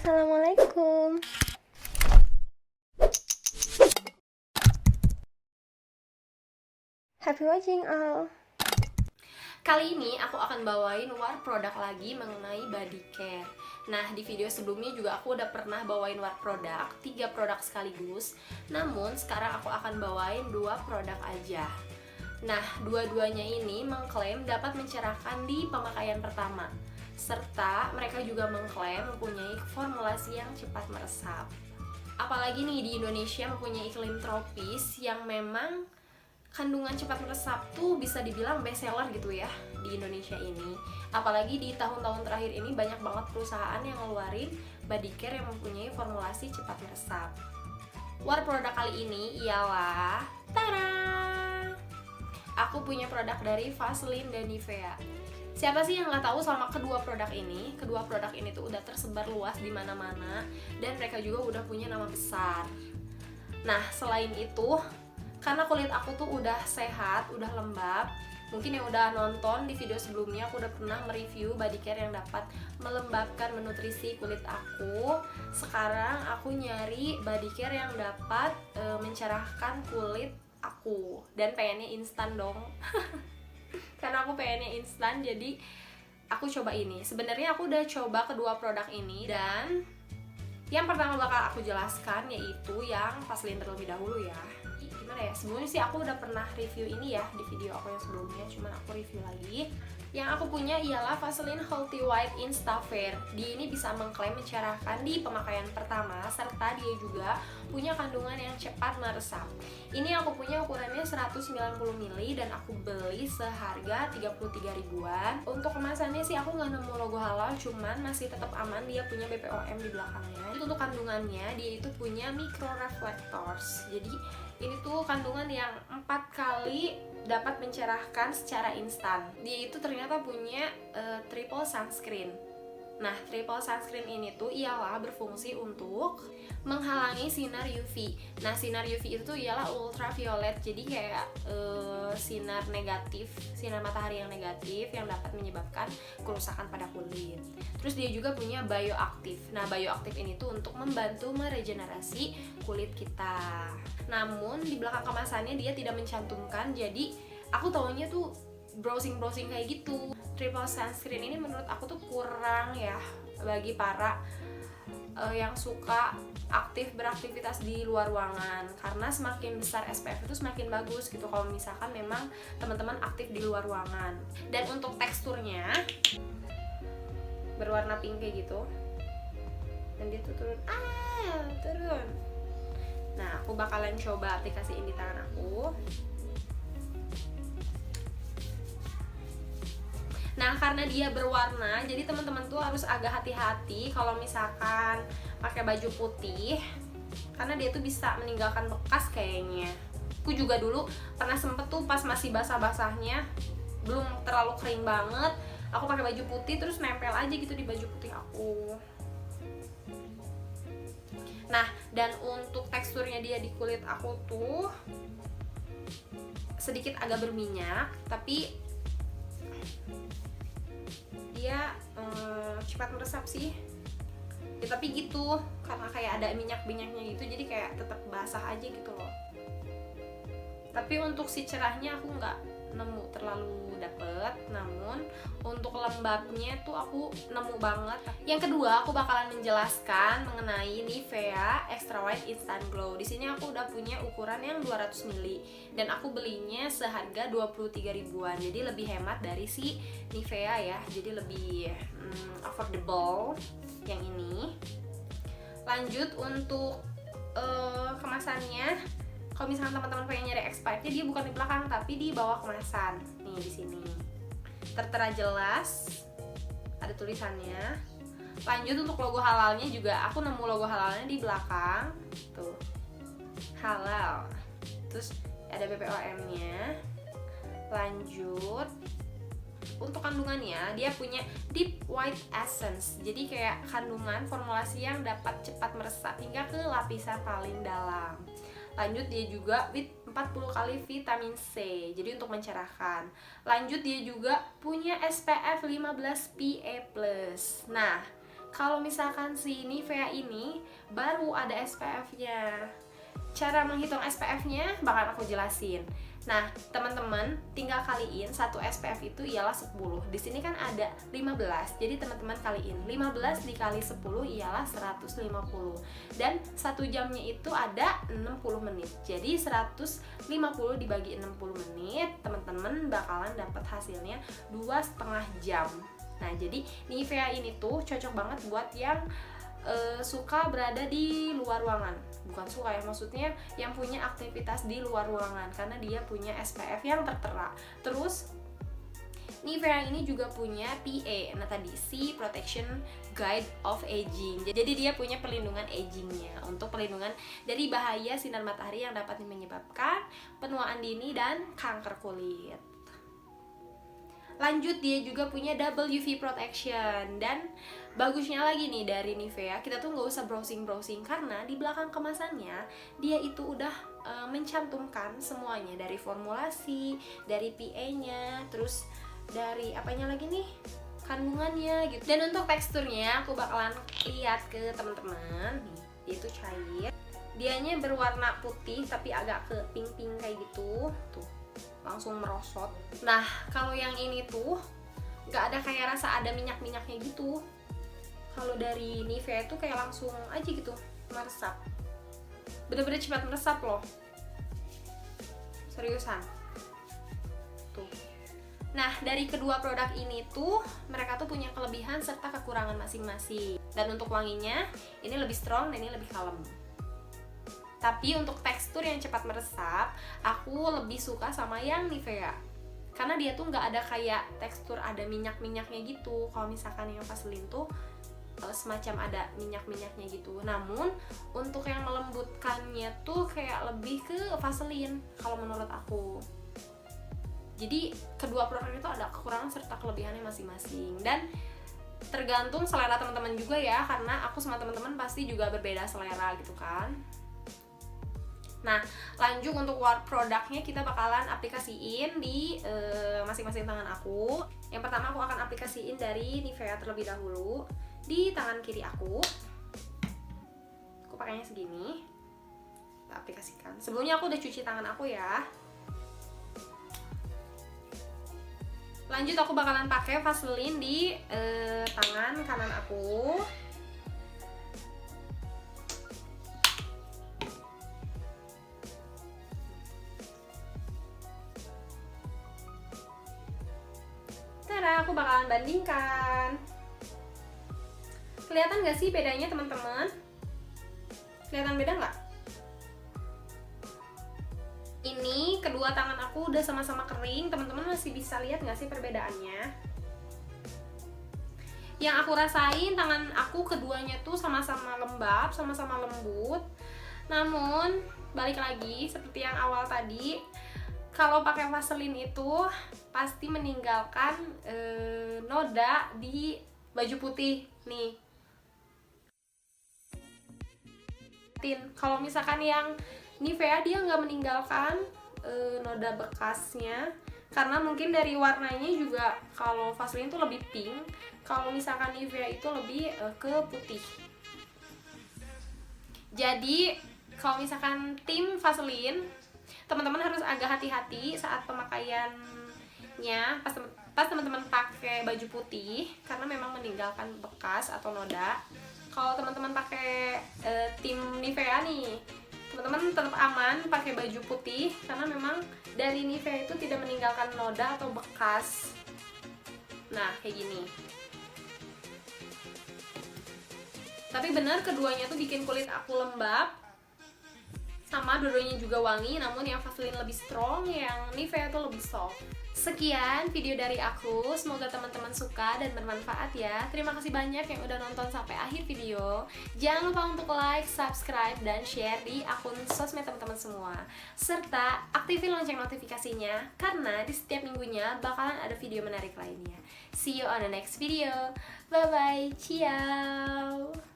Assalamualaikum. Happy watching all. Kali ini aku akan bawain war produk lagi mengenai body care. Nah, di video sebelumnya juga aku udah pernah bawain war produk, 3 produk sekaligus. Namun, sekarang aku akan bawain 2 produk aja. Nah, dua-duanya ini mengklaim dapat mencerahkan di pemakaian pertama. Serta mereka juga mengklaim mempunyai formulasi yang cepat meresap. Apalagi nih di Indonesia mempunyai iklim tropis yang memang kandungan cepat meresap tuh bisa dibilang best seller gitu ya di Indonesia ini. Apalagi di tahun-tahun terakhir ini banyak banget perusahaan yang ngeluarin body care yang mempunyai formulasi cepat meresap. War produk kali ini ialah tara! Aku punya produk dari Vaseline dan Nivea. Siapa sih yang nggak tahu sama kedua produk ini? Kedua produk ini tuh udah tersebar luas di mana-mana dan mereka juga udah punya nama besar. Nah, selain itu, karena kulit aku tuh udah sehat, udah lembab. Mungkin yang udah nonton di video sebelumnya, aku udah pernah mereview body care yang dapat melembabkan, menutrisi kulit aku. Sekarang aku nyari body care yang dapat mencerahkan kulit aku. Dan pengennya instan dong. Karena aku pengennya instan, jadi aku coba ini. Sebenarnya aku udah coba kedua produk ini, dan yang pertama bakal aku jelaskan yaitu yang Vaseline terlebih dahulu ya. Gimana ya, sebelumnya sih aku udah pernah review ini ya di video aku yang sebelumnya, cuman aku review lagi. Yang aku punya ialah Vaseline Healthy White Instafair. Dia ini bisa mengklaim mencerahkan di pemakaian pertama, serta dia juga punya kandungan yang cepat meresap. Ini aku punya ukurannya 190 ml dan aku beli seharga 33 ribuan. Untuk kemasannya sih aku nggak nemu logo halal, cuman masih tetap aman, dia punya BPOM di belakangnya. Untuk kandungannya, dia itu punya micro reflectors. Jadi ini tuh kandungan yang 4 kali dapat mencerahkan secara instan. Dia itu ternyata punya triple sunscreen. Nah, triple sunscreen ini tuh ialah berfungsi untuk menghalangi sinar UV. Nah, sinar UV itu tuh ialah ultraviolet. Jadi kayak sinar negatif, sinar matahari yang negatif yang dapat menyebabkan kerusakan pada kulit. Terus dia juga punya bioaktif. Nah, bioaktif ini tuh untuk membantu meregenerasi kulit kita. Namun di belakang kemasannya dia tidak mencantumkan. Jadi aku taunya tuh browsing kayak gitu. Triple sunscreen ini menurut aku tuh kurang ya bagi para yang suka beraktivitas di luar ruangan, karena semakin besar SPF itu semakin bagus gitu kalau misalkan memang teman-teman aktif di luar ruangan. Dan untuk teksturnya berwarna pink kayak gitu, dan dia tuh turun. Nah, aku bakalan coba aplikasiin di tangan aku. Nah, karena dia berwarna, jadi teman-teman tuh harus agak hati-hati kalau misalkan pakai baju putih, karena dia tuh bisa meninggalkan bekas kayaknya. Aku juga dulu pernah sempet tuh pas masih basah-basahnya, belum terlalu kering banget, aku pakai baju putih terus nempel aja gitu di baju putih aku. Nah, dan untuk teksturnya dia di kulit aku tuh sedikit agak berminyak, tapi dia cepat meresap sih ya, tapi gitu karena kayak ada minyak-minyaknya gitu, jadi kayak tetap basah aja gitu loh. Tapi untuk si cerahnya aku nggak nemu terlalu dapet, namun untuk lembabnya tuh aku nemu banget. Yang kedua, aku bakalan menjelaskan mengenai Nivea Extra White Instant Glow. Di sini aku udah punya ukuran yang 200 ml dan aku belinya seharga 23 ribuan. Jadi lebih hemat dari si Nivea ya. Jadi lebih affordable yang ini. Lanjut untuk kemasannya. Kalau misalkan teman-teman pengen nyari expirednya, dia bukan di belakang tapi di bawah kemasan. Nih di sini. Tertera jelas ada tulisannya. Lanjut untuk logo halalnya juga aku nemu logo halalnya di belakang. Tuh. Halal. Terus ada BPOM-nya. Lanjut untuk kandungannya, dia punya Deep White Essence. Jadi kayak kandungan formulasi yang dapat cepat meresap hingga ke lapisan paling dalam. Lanjut dia juga with 40 kali vitamin C, jadi untuk mencerahkan. Lanjut dia juga punya SPF 15 PA+. Nah, Kalau misalkan si Nivea ini baru ada SPF-nya. Cara menghitung SPF-nya bakal aku jelasin. Nah, teman-teman tinggal kaliin satu SPF itu ialah 10. Di sini kan ada 15. Jadi teman-teman kaliin 15 dikali 10 ialah 150. Dan 1 jamnya itu ada 60 menit. Jadi 150 dibagi 60 menit, teman-teman bakalan dapat hasilnya 2,5 jam. Nah, jadi Nivea ini tuh cocok banget buat yang suka berada di luar ruangan. Bukan suka ya, maksudnya yang punya aktivitas di luar ruangan, karena dia punya SPF yang tertera. Terus Nivea ini juga punya PA, nah tadi si Protection Guide of Aging. Jadi dia punya perlindungan agingnya, untuk perlindungan dari bahaya sinar matahari yang dapat menyebabkan penuaan dini dan kanker kulit. Lanjut, dia juga punya double UV protection. Dan bagusnya lagi nih dari Nivea, kita tuh nggak usah browsing-browsing, karena di belakang kemasannya dia itu udah mencantumkan semuanya, dari formulasi, dari PA-nya, terus dari apanya lagi nih, kandungannya gitu. Dan untuk teksturnya aku bakalan lihat ke teman-teman nih, dia tuh cair, dianya berwarna putih tapi agak ke pink-pink kayak gitu tuh, langsung merosot. Nah, kalau yang ini tuh nggak ada kayak rasa ada minyak-minyaknya gitu. Kalau dari Nivea itu kayak langsung aja gitu meresap, bener-bener cepat meresap loh, seriusan tuh. Nah, dari kedua produk ini tuh mereka tuh punya kelebihan serta kekurangan masing-masing. Dan untuk wanginya ini lebih strong dan ini lebih kalem. Tapi untuk tekstur yang cepat meresap, aku lebih suka sama yang Nivea, karena dia tuh nggak ada kayak tekstur ada minyak-minyaknya gitu. Kalau misalkan yang Vaseline tuh semacam ada minyak-minyaknya gitu. Namun untuk yang melembutkannya tuh kayak lebih ke Vaseline kalau menurut aku. Jadi kedua produk itu ada kekurangan serta kelebihannya masing-masing. Dan tergantung selera teman-teman juga ya, karena aku sama teman-teman pasti juga berbeda selera gitu kan. Nah, lanjut untuk produknya kita bakalan aplikasiin di masing-masing tangan aku. Yang pertama aku akan aplikasiin dari Nivea terlebih dahulu di tangan kiri aku. Aku pakainya segini. Kita aplikasikan. Sebelumnya aku udah cuci tangan aku ya. Lanjut aku bakalan pakai Vaseline di tangan kanan aku. Aku bakalan bandingkan. Kelihatan gak sih bedanya teman-teman? Kelihatan beda nggak? Ini kedua tangan aku udah sama-sama kering. Teman-teman masih bisa lihat nggak sih perbedaannya? Yang aku rasain tangan aku keduanya tuh sama-sama lembab, sama-sama lembut. Namun balik lagi seperti yang awal tadi, kalau pakai Vaseline itu pasti meninggalkan noda di baju putih nih. Kalau misalkan yang Nivea dia nggak meninggalkan noda bekasnya, karena mungkin dari warnanya juga. Kalau Vaseline itu lebih pink, kalau misalkan Nivea itu lebih ke putih. Jadi kalau misalkan tim Vaseline, teman-teman harus agak hati-hati saat pemakaiannya pas teman-teman pakai baju putih, karena memang meninggalkan bekas atau noda. Kalau teman-teman pakai tim Nivea nih, teman-teman tetap aman pakai baju putih, karena memang dari Nivea itu tidak meninggalkan noda atau bekas. Nah, kayak gini. Tapi benar keduanya tuh bikin kulit aku lembab, sama dua-duanya juga wangi. Namun yang Vaseline lebih strong, yang Nivea tuh lebih soft. Sekian video dari aku, semoga teman-teman suka dan bermanfaat ya. Terima kasih banyak yang udah nonton sampai akhir video. Jangan lupa untuk like, subscribe, dan share di akun sosmed teman-teman semua. Serta aktifin lonceng notifikasinya, karena di setiap minggunya bakalan ada video menarik lainnya. See you on the next video. Bye-bye, ciao!